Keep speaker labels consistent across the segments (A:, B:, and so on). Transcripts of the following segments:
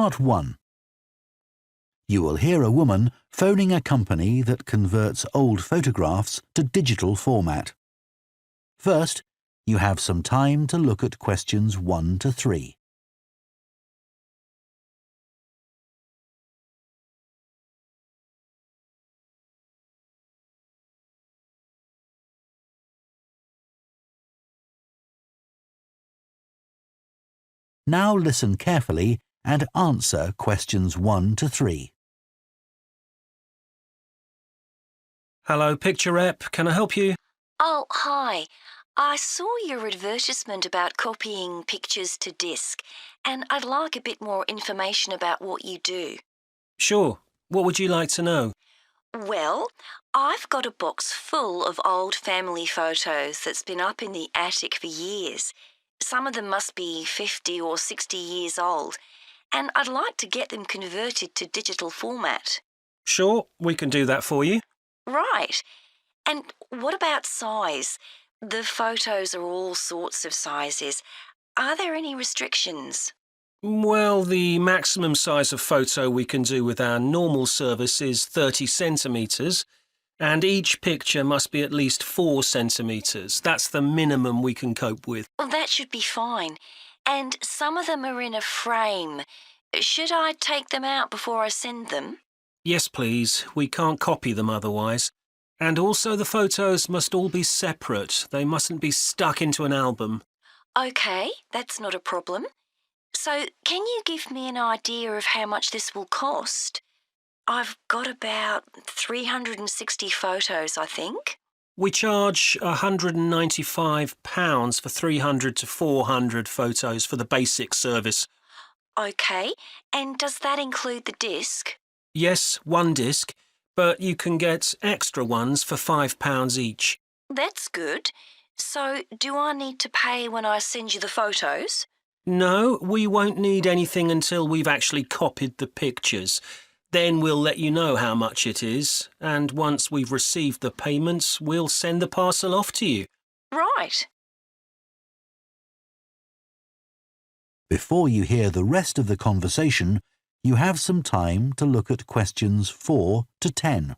A: Part 1. You will hear a woman phoning a company that converts old photographs to digital format. First, you have some time to look at questions 1 to 3. Now listen carefully and answer questions 1 to 3.
B: Hello, Picture Rep. Can I help you?
C: Oh, hi. I saw your advertisement about copying pictures to disk, and I'd like a bit more information about what you do.
B: Sure. What would you like to know?
C: Well, I've got a box full of old family photos that's been up in the attic for years. Some of them must be 50 or 60 years old, and I'd like to get them converted to digital format.
B: Sure, we can do that for you.
C: Right. And what about size? The photos are all sorts of sizes. Are there any restrictions?
B: Well, the maximum size of photo we can do with our normal service is 30 centimetres, and each picture must be at least 4 centimetres. That's the minimum we can cope with.
C: Well, that should be fine. And some of them are in a frame. Should I take them out before I send them?
B: Yes, please. We can't copy them otherwise. And also the photos must all be separate. They mustn't be stuck into an album.
C: OK, that's not a problem. So can you give me an idea of how much this will cost? I've got about 360 photos, I think.
B: We charge £195 for 300 to 400 photos for the basic service.
C: OK, and does that include the disc?
B: Yes, one disc, but you can get extra ones for £5 each.
C: That's good. So do I need to pay when I send you the photos?
B: No, we won't need anything until we've actually copied the pictures. Then we'll let you know how much it is, and once we've received the payments, we'll send the parcel off to you.
C: Right.
A: Before you hear the rest of the conversation, you have some time to look at questions 4 to 10.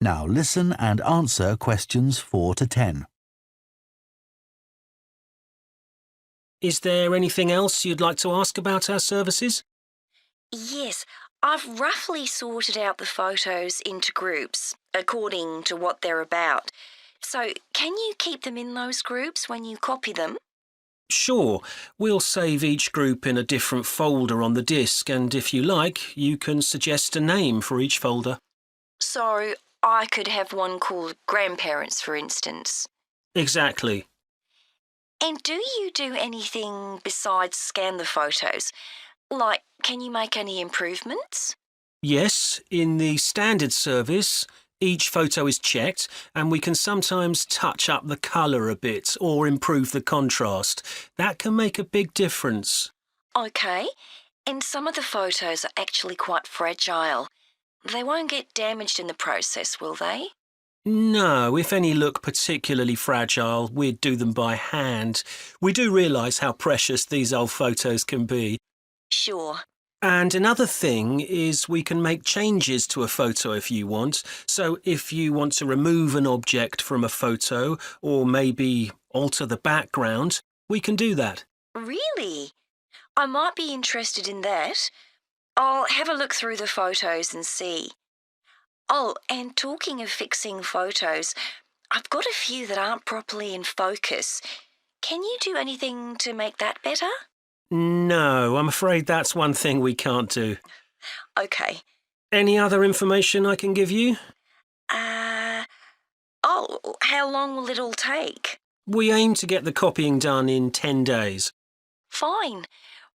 A: Now listen and answer questions 4 to 10.
B: Is there anything else you'd like to ask about our services?
C: Yes, I've roughly sorted out the photos into groups, according to what they're about. So can you keep them in those groups when you copy them?
B: Sure, we'll save each group in a different folder on the disk, and if you like, you can suggest a name for each folder.
C: So I could have one called Grandparents, for instance.
B: Exactly.
C: And do you do anything besides scan the photos? Like, can you make any improvements?
B: Yes, in the standard service, each photo is checked, and we can sometimes touch up the colour a bit or improve the contrast. That can make a big difference.
C: OK. And some of the photos are actually quite fragile. They won't get damaged in the process, will they?
B: No, if any look particularly fragile, we'd do them by hand. We do realise how precious these old photos can be.
C: Sure.
B: And another thing is we can make changes to a photo if you want. So if you want to remove an object from a photo or maybe alter the background, we can do that.
C: Really? I might be interested in that. I'll have a look through the photos and see. Oh, and talking of fixing photos, I've got a few that aren't properly in focus. Can you do anything to make that better?
B: No, I'm afraid that's one thing we can't do.
C: OK.
B: Any other information I can give you?
C: How long will it all take?
B: We aim to get the copying done in 10 days.
C: Fine.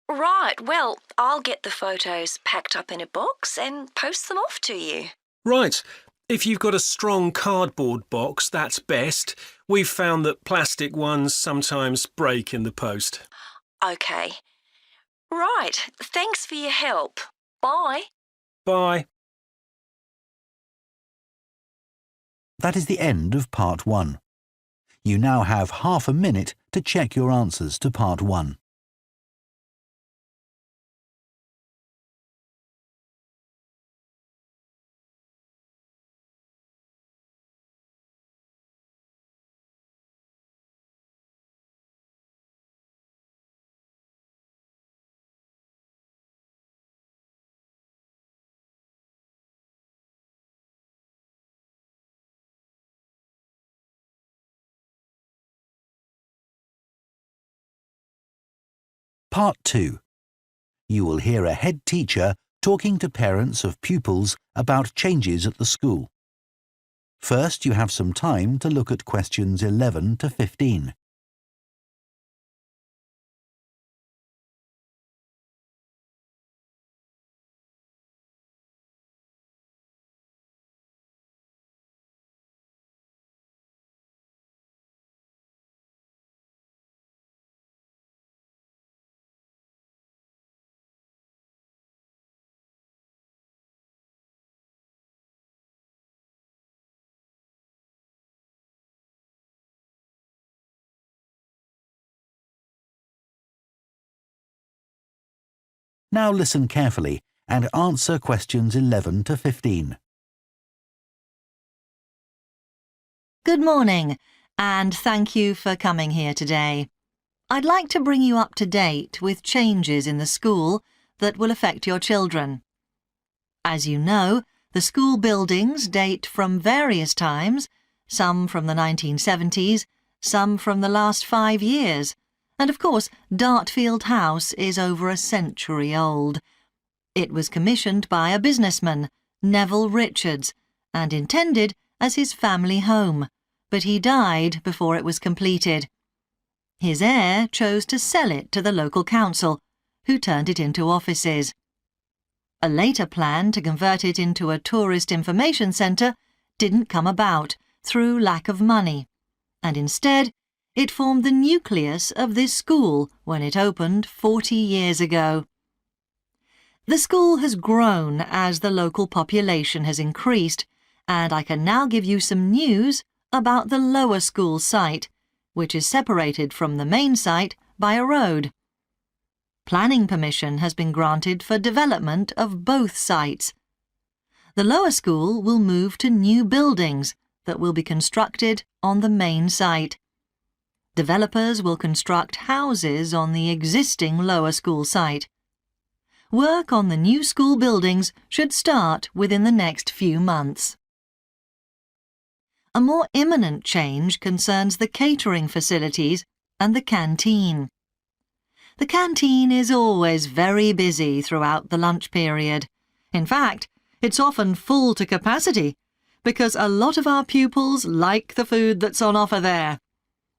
C: Right, well, I'll get the photos packed up in a box and post them off to you.
B: Right. If you've got a strong cardboard box, that's best. We've found that plastic ones sometimes break in the post.
C: OK. Right, thanks for your help. Bye.
B: Bye.
A: That is the end of Part 1. You now have half a minute to check your answers to Part 1. Part 2. You will hear a head teacher talking to parents of pupils about changes at the school. First, you have some time to look at questions 11 to 15. Now listen carefully and answer questions 11 to 15.
D: Good morning, and thank you for coming here today. I'd like to bring you up to date with changes in the school that will affect your children. As you know, the school buildings date from various times, some from the 1970s, some from the last 5 years, and of course, Dartfield House is over a century old. It was commissioned by a businessman, Neville Richards, and intended as his family home, but he died before it was completed. His heir chose to sell it to the local council, who turned it into offices. A later plan to convert it into a tourist information centre didn't come about through lack of money, and instead it formed the nucleus of this school when it opened 40 years ago. The school has grown as the local population has increased, and I can now give you some news about the lower school site, which is separated from the main site by a road. Planning permission has been granted for development of both sites. The lower school will move to new buildings that will be constructed on the main site. Developers will construct houses on the existing lower school site. Work on the new school buildings should start within the next few months. A more imminent change concerns the catering facilities and the canteen. The canteen is always very busy throughout the lunch period. In fact, it's often full to capacity because a lot of our pupils like the food that's on offer there.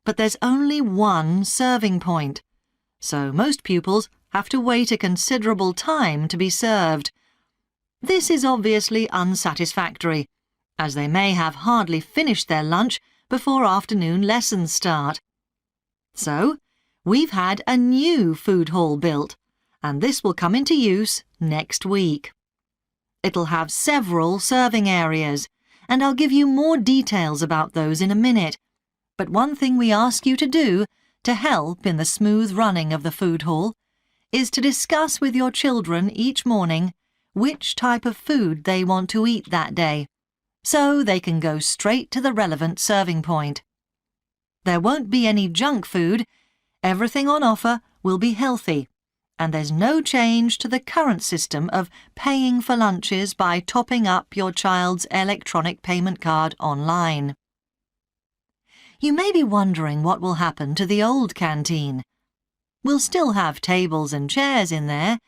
D: But there's only one serving point, so most pupils have to wait a considerable time to be served. This is obviously unsatisfactory, as they may have hardly finished their lunch before afternoon lessons start. So, we've had a new food hall built, and this will come into use next week. It'll have several serving areas, and I'll give you more details about those in a minute. But one thing we ask you to do to help in the smooth running of the food hall is to discuss with your children each morning which type of food they want to eat that day, so they can go straight to the relevant serving point. There won't be any junk food, everything on offer will be healthy, and there's no change to the current system of paying for lunches by topping up your child's electronic payment card online. You may be wondering what will happen to the old canteen. We'll still have tables and chairs in there,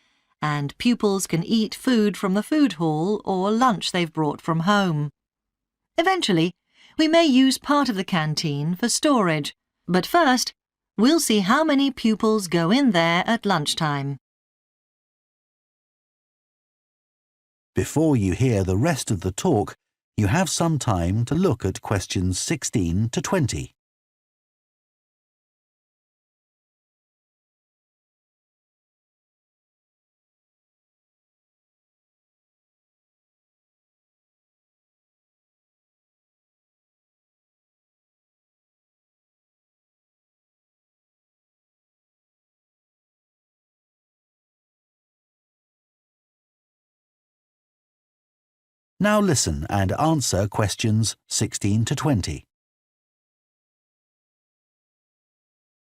D: and pupils can eat food from the food hall or lunch they've brought from home. Eventually, we may use part of the canteen for storage, but first, we'll see how many pupils go in there at lunchtime.
A: Before you hear the rest of the talk, you have some time to look at questions 16 to 20. Now listen and answer questions 16 to 20.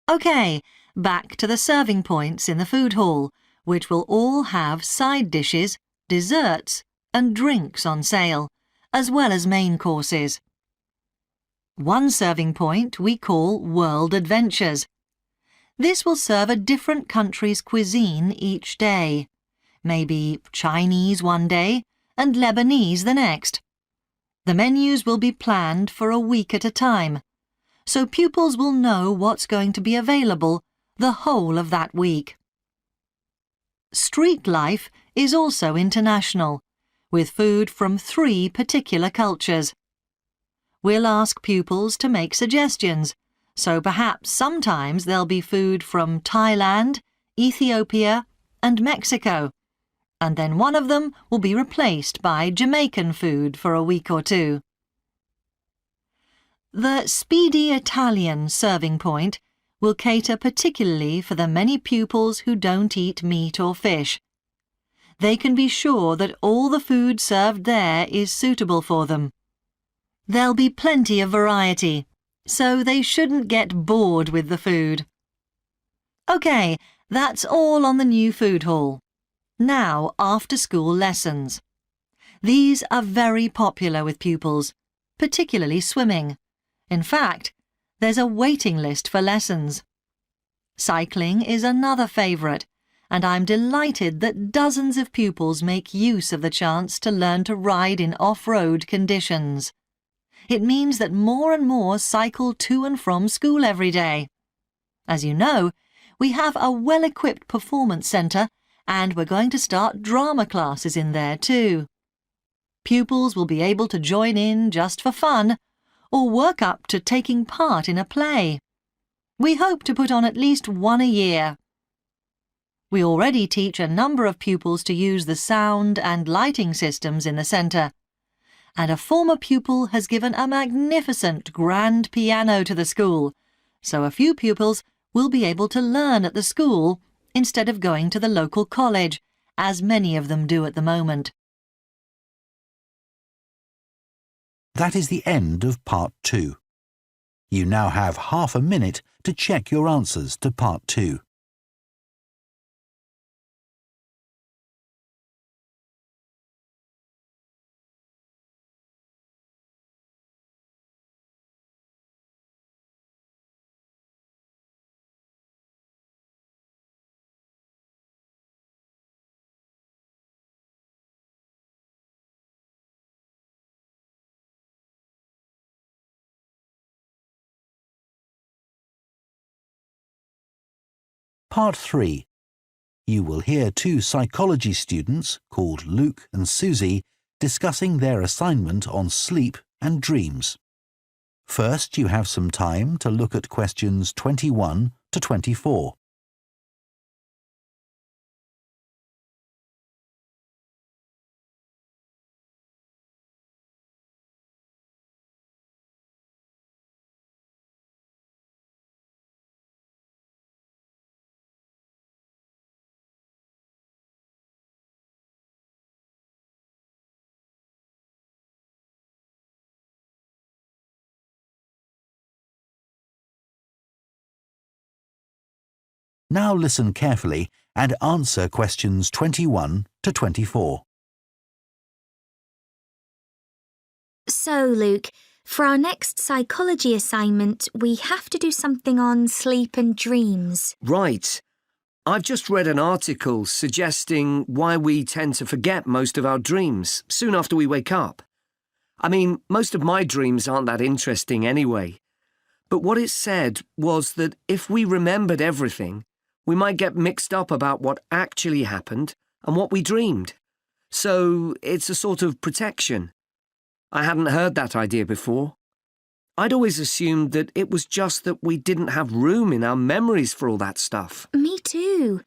D: OK, back to the serving points in the food hall, which will all have side dishes, desserts and drinks on sale, as well as main courses. One serving point we call World Adventures. This will serve a different country's cuisine each day. Maybe Chinese one day and Lebanese the next. The menus will be planned for a week at a time, so pupils will know what's going to be available the whole of that week. Street life is also international, with food from 3 particular cultures. We'll ask pupils to make suggestions, so perhaps sometimes there'll be food from Thailand, Ethiopia and Mexico, and then one of them will be replaced by Jamaican food for a week or 2. The Speedy Italian serving point will cater particularly for the many pupils who don't eat meat or fish. They can be sure that all the food served there is suitable for them. There'll be plenty of variety, so they shouldn't get bored with the food. OK, that's all on the new food hall. Now, after-school lessons. These are very popular with pupils, particularly swimming. In fact, there's a waiting list for lessons. Cycling is another favourite, and I'm delighted that dozens of pupils make use of the chance to learn to ride in off-road conditions. It means that more and more cycle to and from school every day. As you know, we have a well-equipped performance centre, and we're going to start drama classes in there too. Pupils will be able to join in just for fun, or work up to taking part in a play. We hope to put on at least one a year. We already teach a number of pupils to use the sound and lighting systems in the centre, and a former pupil has given a magnificent grand piano to the school, so a few pupils will be able to learn at the school instead of going to the local college, as many of them do at the moment.
A: That is the end of Part 2. You now have half a minute to check your answers to Part 2. Part 3. You will hear 2 psychology students, called Luke and Susie, discussing their assignment on sleep and dreams. First, you have some time to look at questions 21 to 24. Now listen carefully and answer questions 21 to 24.
E: So, Luke, for our next psychology assignment, we have to do something on sleep and dreams.
F: Right. I've just read an article suggesting why we tend to forget most of our dreams soon after we wake up. I mean, most of my dreams aren't that interesting anyway. But what it said was that if we remembered everything, we might get mixed up about what actually happened and what we dreamed. So it's a sort of protection. I hadn't heard that idea before. I'd always assumed that it was just that we didn't have room in our memories for all that stuff.
E: Me too.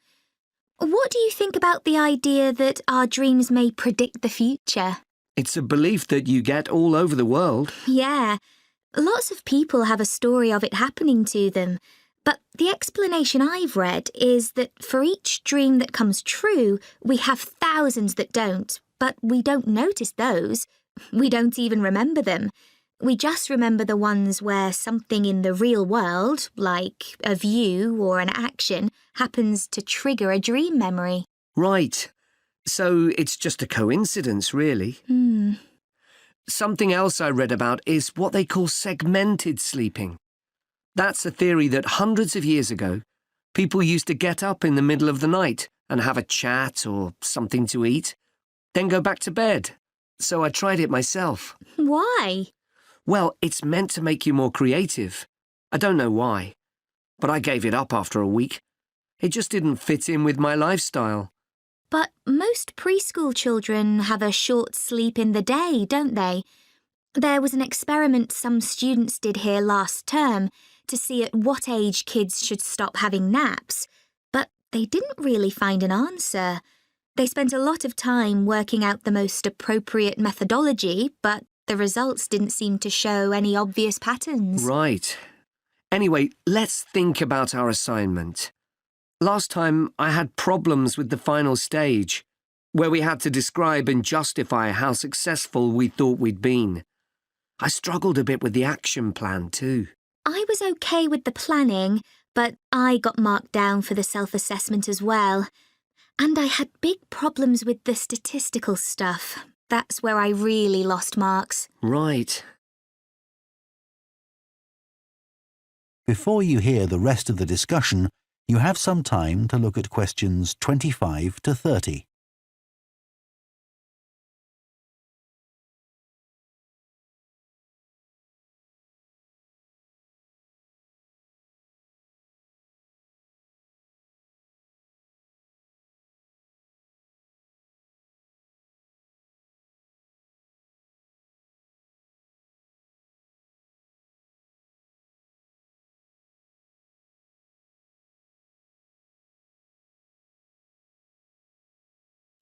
E: What do you think about the idea that our dreams may predict the future?
F: It's a belief that you get all over the world.
E: Yeah, lots of people have a story of it happening to them. But the explanation I've read is that for each dream that comes true, we have thousands that don't, but we don't notice those. We don't even remember them. We just remember the ones where something in the real world, like a view or an action, happens to trigger a dream memory.
F: Right. So it's just a coincidence, really. Something else I read about is what they call segmented sleeping. That's a theory that hundreds of years ago, people used to get up in the middle of the night and have a chat or something to eat, then go back to bed. So I tried it myself.
E: Why?
F: Well, it's meant to make you more creative. I don't know why, but I gave it up after a week. It just didn't fit in with my lifestyle.
E: But most preschool children have a short sleep in the day, don't they? There was an experiment some students did here last term to see at what age kids should stop having naps, but they didn't really find an answer. They spent a lot of time working out the most appropriate methodology, but the results didn't seem to show any obvious patterns.
F: Right. Anyway, let's think about our assignment. Last time I had problems with the final stage, where we had to describe and justify how successful we thought we'd been. I struggled a bit with the action plan too.
E: I was okay with the planning, but I got marked down for the self-assessment as well. And I had big problems with the statistical stuff. That's where I really lost marks.
F: Right.
A: Before you hear the rest of the discussion, you have some time to look at questions 25 to 30.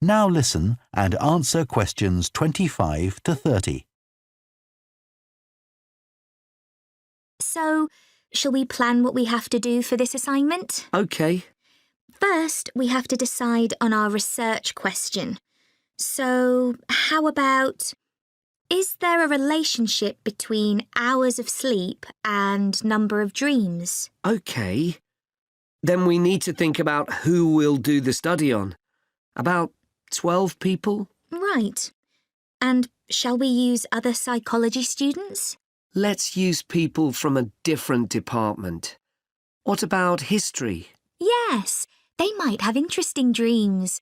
A: Now listen and answer questions 25 to 30.
E: So, shall we plan what we have to do for this assignment?
F: Okay.
E: First, we have to decide on our research question. So, how about, is there a relationship between hours of sleep and number of dreams?
F: Okay. Then we need to think about who we'll do the study on. About 12 people?
E: Right. And shall we use other psychology students?
F: Let's use people from a different department. What about history?
E: Yes, they might have interesting dreams.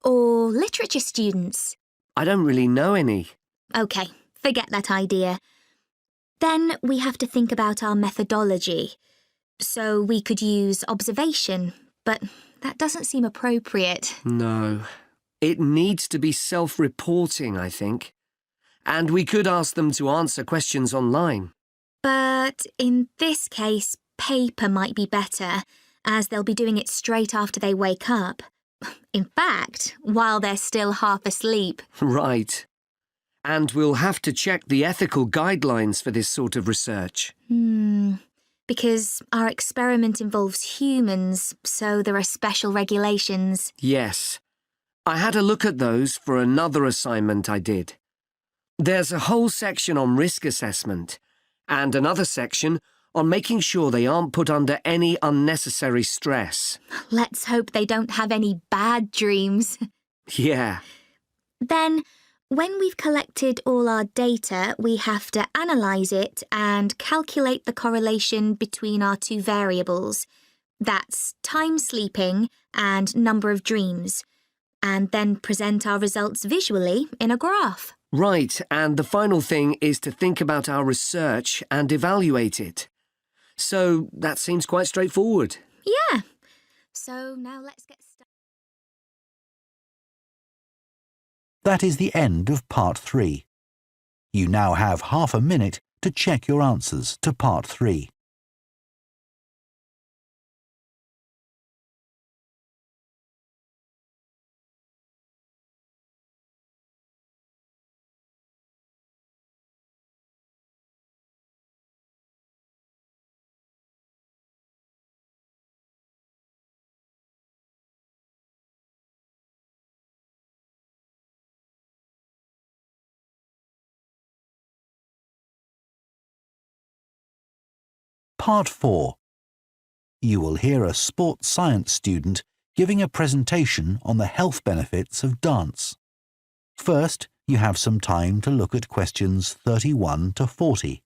E: Or literature students.
F: I don't really know any.
E: OK, forget that idea. Then we have to think about our methodology. So we could use observation, but that doesn't seem appropriate.
F: No. It needs to be self-reporting, I think. And we could ask them to answer questions online.
E: But in this case, paper might be better, as they'll be doing it straight after they wake up. In fact, while they're still half asleep.
F: Right. And we'll have to check the ethical guidelines for this sort of research.
E: Because our experiment involves humans, so there are special regulations.
F: Yes. I had a look at those for another assignment I did. There's a whole section on risk assessment, and another section on making sure they aren't put under any unnecessary stress.
E: Let's hope they don't have any bad dreams.
F: Yeah.
E: Then, when we've collected all our data, we have to analyse it and calculate the correlation between our two variables. That's time sleeping and number of dreams. And then present our results visually in a graph.
F: Right, and the final thing is to think about our research and evaluate it. So that seems quite straightforward.
E: Yeah. So now let's get started.
A: That is the end of Part 3. You now have half a minute to check your answers to Part 3. Part 4. You will hear a sports science student giving a presentation on the health benefits of dance. First, you have some time to look at questions 31 to 40.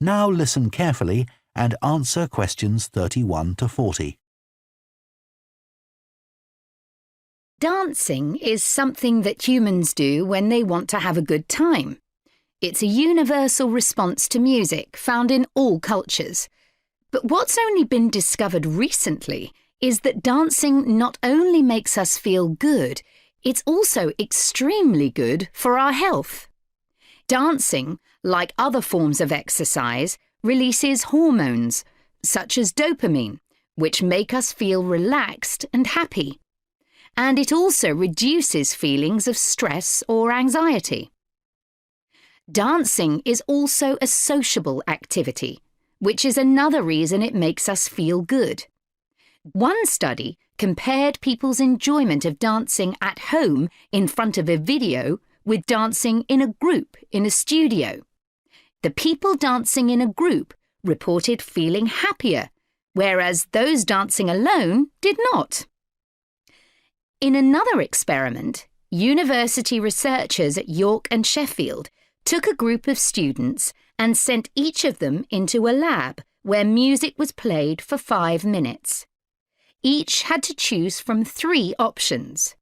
A: Now listen carefully and answer questions 31 to 40.
G: Dancing is something that humans do when they want to have a good time. It's a universal response to music found in all cultures. But what's only been discovered recently is that dancing not only makes us feel good, it's also extremely good for our health. Dancing, like other forms of exercise, releases hormones, such as dopamine, which make us feel relaxed and happy. And it also reduces feelings of stress or anxiety. Dancing is also a sociable activity, which is another reason it makes us feel good. One study compared people's enjoyment of dancing at home in front of a video with dancing in a group in a studio. The people dancing in a group reported feeling happier, whereas those dancing alone did not. In another experiment, university researchers at York and Sheffield took a group of students and sent each of them into a lab where music was played for 5 minutes. Each had to choose from 3 options: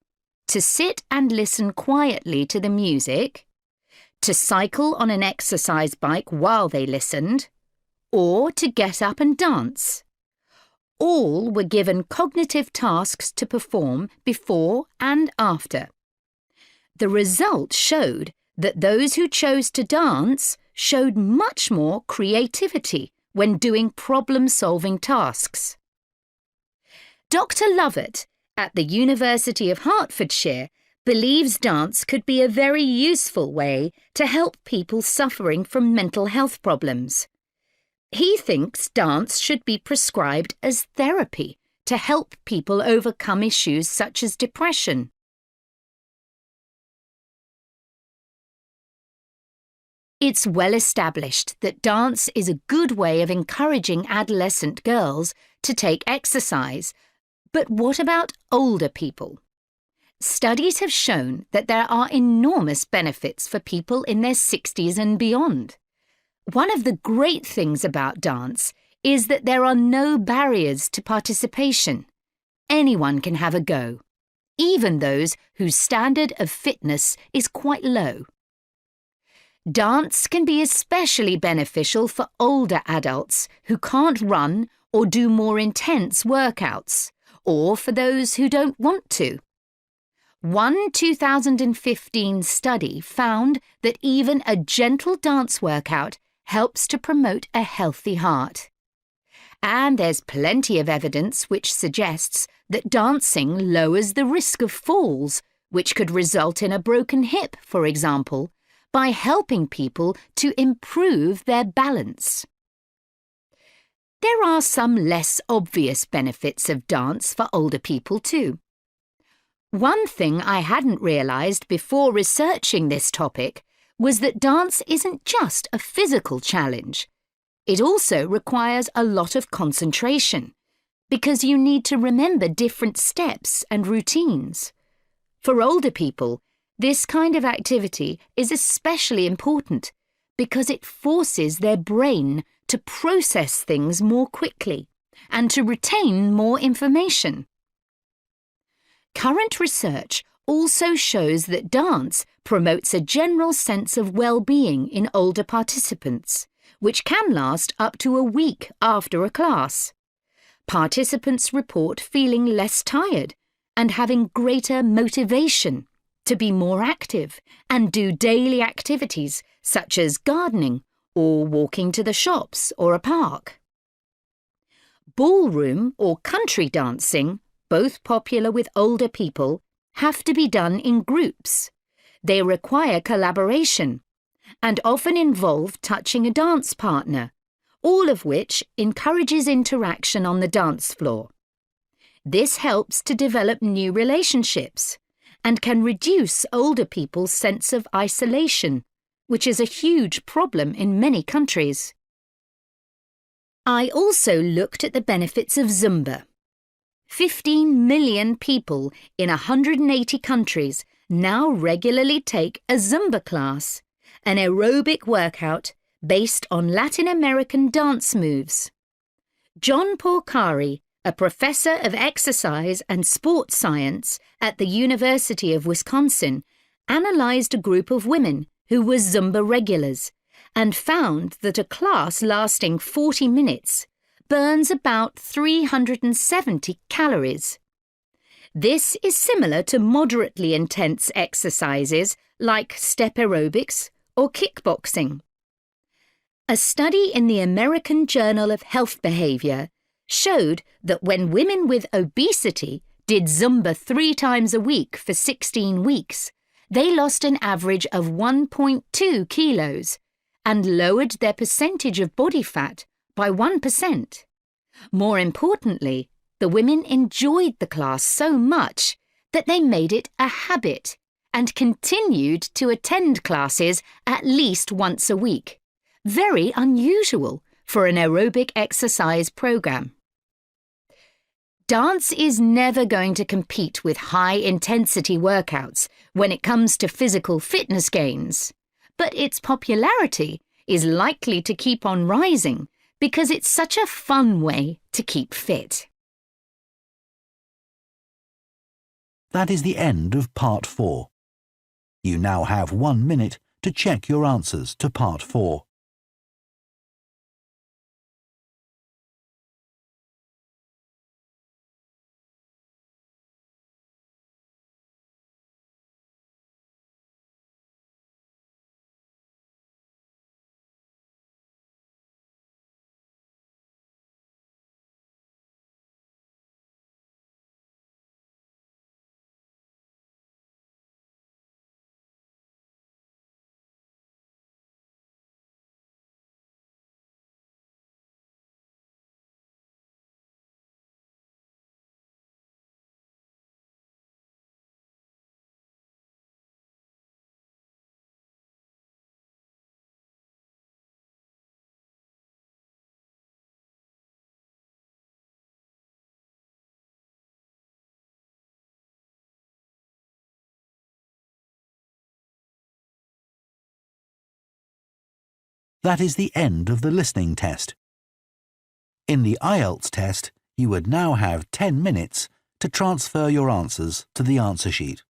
G: to sit and listen quietly to the music, to cycle on an exercise bike while they listened, or to get up and dance. All were given cognitive tasks to perform before and after. The results showed that those who chose to dance showed much more creativity when doing problem-solving tasks. Dr. Lovett at the University of Hertfordshire believes dance could be a very useful way to help people suffering from mental health problems. He thinks dance should be prescribed as therapy to help people overcome issues such as depression. It's well established that dance is a good way of encouraging adolescent girls to take exercise. But what about older people? Studies have shown that there are enormous benefits for people in their 60s and beyond. One of the great things about dance is that there are no barriers to participation. Anyone can have a go, even those whose standard of fitness is quite low. Dance can be especially beneficial for older adults who can't run or do more intense workouts, or for those who don't want to. One 2015 study found that even a gentle dance workout helps to promote a healthy heart. And there's plenty of evidence which suggests that dancing lowers the risk of falls, which could result in a broken hip, for example, by helping people to improve their balance. There are some less obvious benefits of dance for older people too. One thing I hadn't realised before researching this topic was that dance isn't just a physical challenge. It also requires a lot of concentration, because you need to remember different steps and routines. For older people, this kind of activity is especially important because it forces their brain to process things more quickly and to retain more information. Current research also shows that dance promotes a general sense of well-being in older participants, which can last up to a week after a class. Participants report feeling less tired and having greater motivation to be more active and do daily activities such as gardening or walking to the shops or a park. Ballroom or country dancing, both popular with older people, have to be done in groups. They require collaboration and often involve touching a dance partner, all of which encourages interaction on the dance floor. This helps to develop new relationships and can reduce older people's sense of isolation, which is a huge problem in many countries. I also looked at the benefits of Zumba. 15 million people in 180 countries now regularly take a Zumba class, an aerobic workout based on Latin American dance moves. John Porcari, a professor of exercise and sports science at the University of Wisconsin, analysed a group of women who were Zumba regulars and found that a class lasting 40 minutes burns about 370 calories. This is similar to moderately intense exercises like step aerobics or kickboxing. A study in the American Journal of Health Behaviour showed that when women with obesity did Zumba 3 times a week for 16 weeks, they lost an average of 1.2 kilos and lowered their percentage of body fat by 1%. More importantly, the women enjoyed the class so much that they made it a habit and continued to attend classes at least once a week. Very unusual for an aerobic exercise program. Dance is never going to compete with high-intensity workouts when it comes to physical fitness gains, but its popularity is likely to keep on rising because it's such a fun way to keep fit.
A: That is the end of Part 4. You now have 1 minute to check your answers to Part 4. That is the end of the listening test. In the IELTS test, you would now have 10 minutes to transfer your answers to the answer sheet.